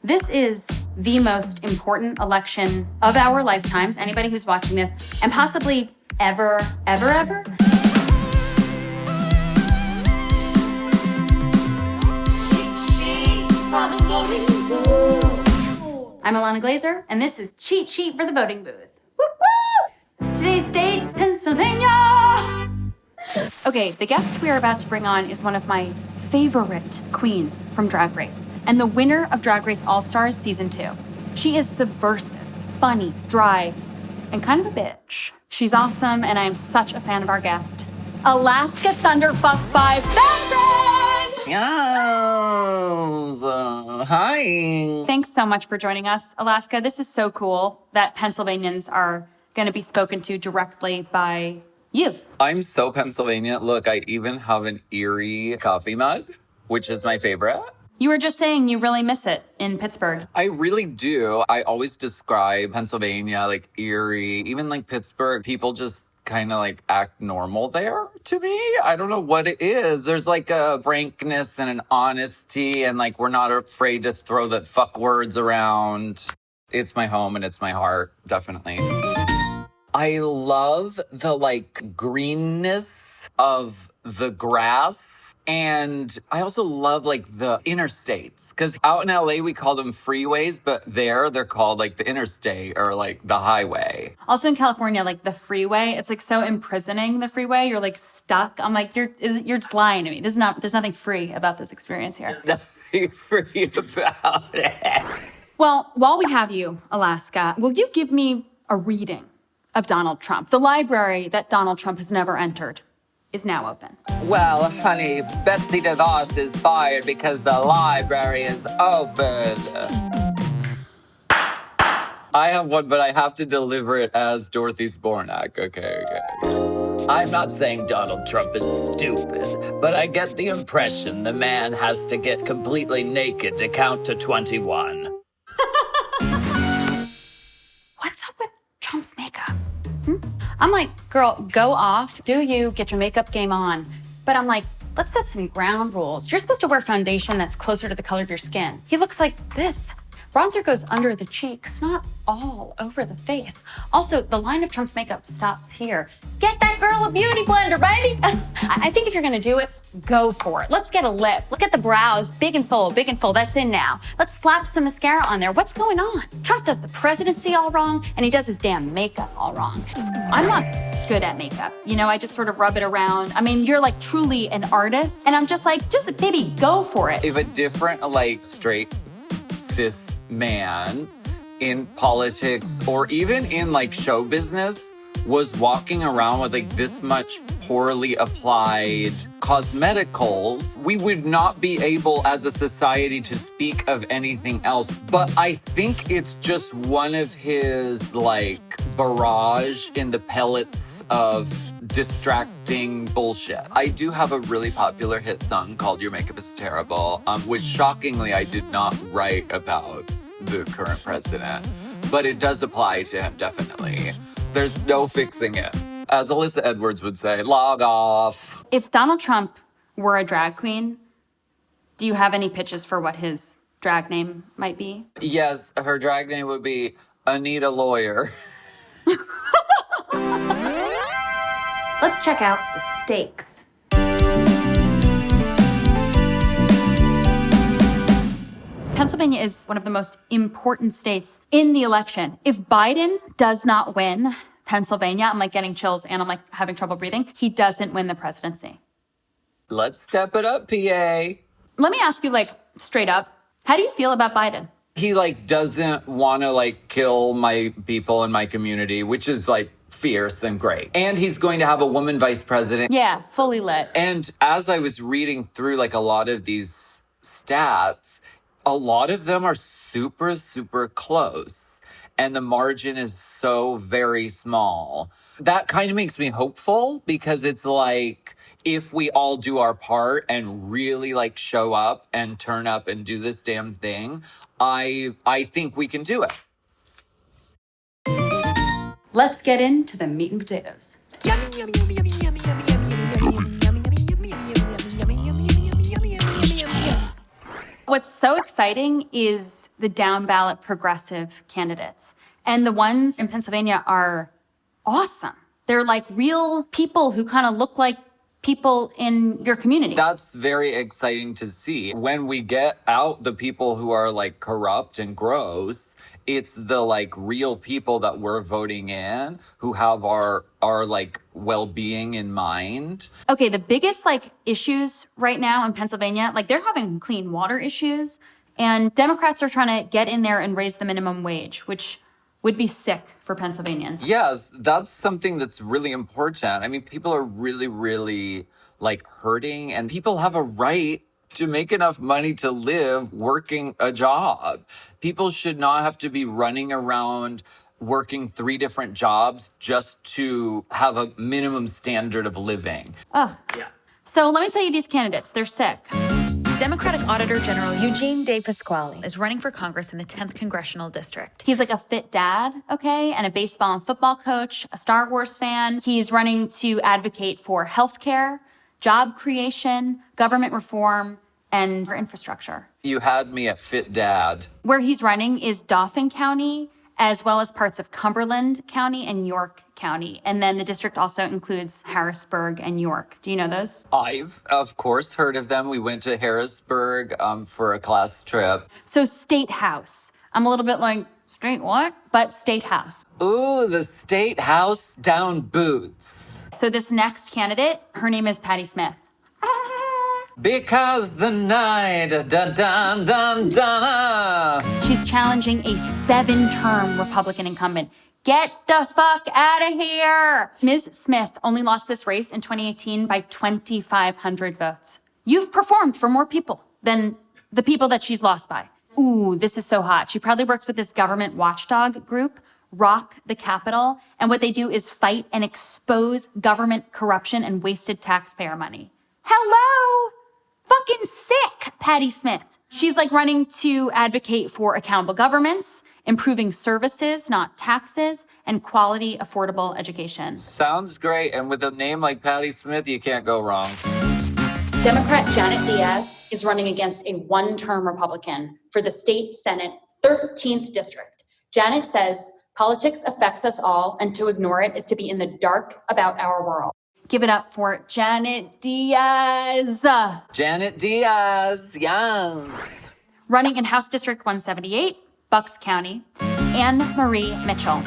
This is the most important election of our lifetimes, anybody who's watching this, and possibly ever. I'm Ilana Glazer, and this is Cheat Sheet for the Voting Booth. Woo woo! Today's state, Pennsylvania! Okay, the guest we are about to bring on is one of my favorite queens from Drag Race, and the winner of Drag Race All-Stars Season 2. She is subversive, funny, dry, and kind of a bitch. She's awesome, and I am such a fan of our guest, Alaska Thunderfuck 5000! Yes, hi. Thanks so much for joining us, Alaska. This is so cool that Pennsylvanians are going to be spoken to directly by you. I'm so Pennsylvania. Look, I even have an Erie coffee mug, which is my favorite. You were just saying you really miss it in Pittsburgh. I really do. I always describe Pennsylvania, like Erie, even like Pittsburgh. People just kind of like act normal there to me. I don't know what it is. There's like a frankness and an honesty, and like we're not afraid to throw the fuck words around. It's my home and it's my heart, definitely. I love the like greenness of the grass. And I also love like the interstates, because out in LA we call them freeways, but there they're called like the interstate or like the highway. Also in California, like the freeway, it's like so imprisoning, the freeway. You're like stuck. I'm like, you're just lying to me. There's nothing free about this experience here. Nothing free about it. Well, while we have you, Alaska, will you give me a reading of Donald Trump? The library that Donald Trump has never entered is now open. Well, honey, Betsy DeVos is fired because the library is open. I have one, but I have to deliver it as Dorothy Spornak. Okay. I'm not saying Donald Trump is stupid, but I get the impression the man has to get completely naked to count to 21. What's up with Trump's makeup? I'm like, girl, go off, do you, get your makeup game on. But I'm like, let's set some ground rules. You're supposed to wear foundation that's closer to the color of your skin. He looks like this. Bronzer goes under the cheeks, not all over the face. Also, the line of Trump's makeup stops here. Get that girl a beauty blender, baby. I think if you're gonna do it, go for it. Let's get a lip. Let's get the brows big and full. That's in now. Let's slap some mascara on there. What's going on? Trump does the presidency all wrong, and he does his damn makeup all wrong. I'm not good at makeup. You know, I just sort of rub it around. I mean, you're like truly an artist, and I'm just like, just baby, go for it. If a different, like, straight cis man in politics or even in like show business was walking around with like this much poorly applied cosmeticals, we would not be able as a society to speak of anything else. But I think it's just one of his like barrage in the pellets of distracting bullshit. I do have a really popular hit song called Your Makeup is Terrible, which shockingly I did not write about the current president, but it does apply to him, definitely. There's no fixing it. As Alyssa Edwards would say, log off. If Donald Trump were a drag queen, do you have any pitches for what his drag name might be? Yes, her drag name would be Anita Lawyer. Let's check out the stakes. Pennsylvania is one of the most important states in the election. If Biden does not win Pennsylvania, I'm like getting chills and I'm like having trouble breathing. He doesn't win the presidency. Let's step it up, PA. Let me ask you like straight up, how do you feel about Biden? He like doesn't want to like kill my people in my community, which is like fierce and great. And he's going to have a woman vice president. Yeah, fully lit. And as I was reading through like a lot of these stats, a lot of them are super, super close. And the margin is so very small. That kind of makes me hopeful because it's like, if we all do our part and really like show up and turn up and do this damn thing, I think we can do it. Let's get into the meat and potatoes. What's so exciting is the down ballot progressive candidates. And the ones in Pennsylvania are awesome. They're like real people who kind of look like people in your community. That's very exciting to see. When we get out the people who are like corrupt and gross, it's the like real people that we're voting in who have our like well-being in mind. Okay, the biggest like issues right now in Pennsylvania, like they're having clean water issues, and Democrats are trying to get in there and raise the minimum wage, which would be sick for Pennsylvanians. Yes, that's something that's really important. I mean, people are really, really like hurting, and people have a right to make enough money to live working a job. People should not have to be running around working 3 different jobs just to have a minimum standard of living. Ugh. Yeah. So let me tell you these candidates, they're sick. Democratic Auditor General Eugene De Pasquale is running for Congress in the 10th Congressional District. He's like a fit dad, okay, and a baseball and football coach, a Star Wars fan. He's running to advocate for healthcare, job creation, government reform, and infrastructure. You had me at fit dad. Where he's running is Dauphin County, as well as parts of Cumberland County and York County. And then the district also includes Harrisburg and York. Do you know those? I've, of course, heard of them. We went to Harrisburg for a class trip. So State House. I'm a little bit like, state what? But State House. Ooh, the State House down boots. So this next candidate, her name is Patty Smith. Because the night, da-dun-dun-dun. She's challenging a 7-term Republican incumbent. Get the fuck out of here. Ms. Smith only lost this race in 2018 by 2,500 votes. You've performed for more people than the people that she's lost by. Ooh, this is so hot. She probably works with this government watchdog group, Rock the Capitol, and what they do is fight and expose government corruption and wasted taxpayer money. Hello? Fucking sick, Patty Smith. She's like running to advocate for accountable governments, improving services, not taxes, and quality, affordable education. Sounds great. And with a name like Patty Smith, you can't go wrong. Democrat Janet Diaz is running against a 1-term Republican for the state Senate 13th district. Janet says politics affects us all, and to ignore it is to be in the dark about our world. Give it up for Janet Diaz. Janet Diaz, yes. Running in House District 178, Bucks County, Anne Marie Mitchell.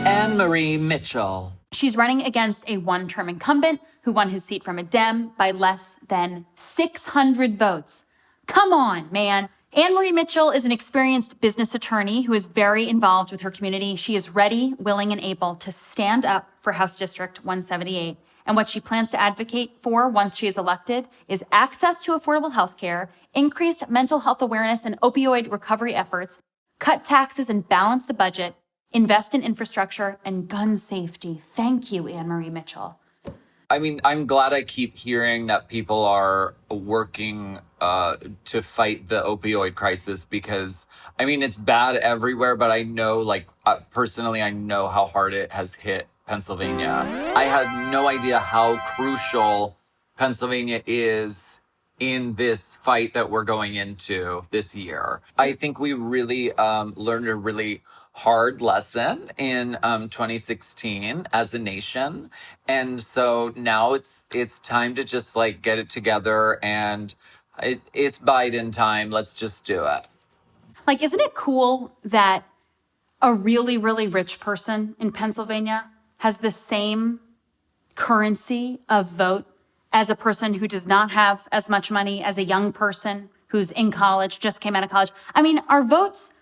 Anne Marie Mitchell. She's running against a 1-term incumbent who won his seat from a Dem by less than 600 votes. Come on, man. Anne Marie Mitchell is an experienced business attorney who is very involved with her community. She is ready, willing, and able to stand up for House District 178. And what she plans to advocate for once she is elected is access to affordable health care, increased mental health awareness and opioid recovery efforts, cut taxes and balance the budget, invest in infrastructure, and gun safety. Thank you, Anne Marie Mitchell. I mean, I'm glad I keep hearing that people are working to fight the opioid crisis because, I mean, it's bad everywhere, but I know, like, personally, I know how hard it has hit Pennsylvania. I had no idea how crucial Pennsylvania is in this fight that we're going into this year. I think we really learned a really hard lesson in 2016 as a nation. And so now it's time to just like get it together, and it's Biden time. Let's just do it. Like, isn't it cool that a really, really rich person in Pennsylvania has the same currency of vote as a person who does not have as much money, as a young person who's in college, just came out of college? I mean, our votes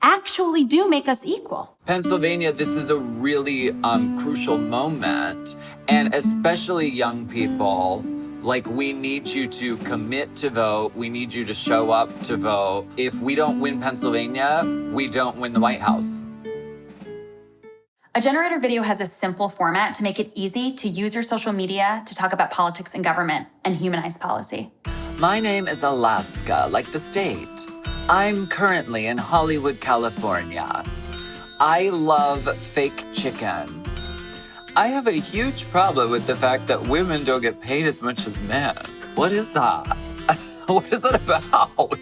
actually do make us equal. Pennsylvania, this is a really crucial moment, and especially young people. Like, we need you to commit to vote. We need you to show up to vote. If we don't win Pennsylvania, we don't win the White House. A generator video has a simple format to make it easy to use your social media to talk about politics and government and humanize policy. My name is Alaska, like the state. I'm currently in Hollywood, California. I love fake chicken. I have a huge problem with the fact that women don't get paid as much as men. What is that? What is that about?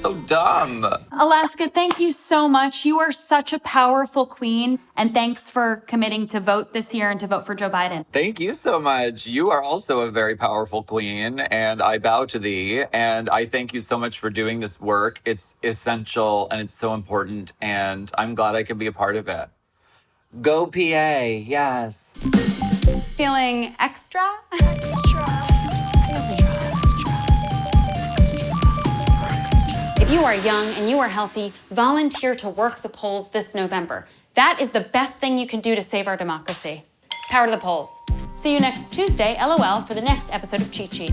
so dumb. Alaska, thank you so much. You are such a powerful queen. And thanks for committing to vote this year and to vote for Joe Biden. Thank you so much. You are also a very powerful queen, and I bow to thee. And I thank you so much for doing this work. It's essential and it's so important, and I'm glad I can be a part of it. Go PA, yes. Feeling extra? If you are young and you are healthy, volunteer to work the polls this November. That is the best thing you can do to save our democracy. Power to the polls. See you next Tuesday, LOL, for the next episode of Cheat Sheet.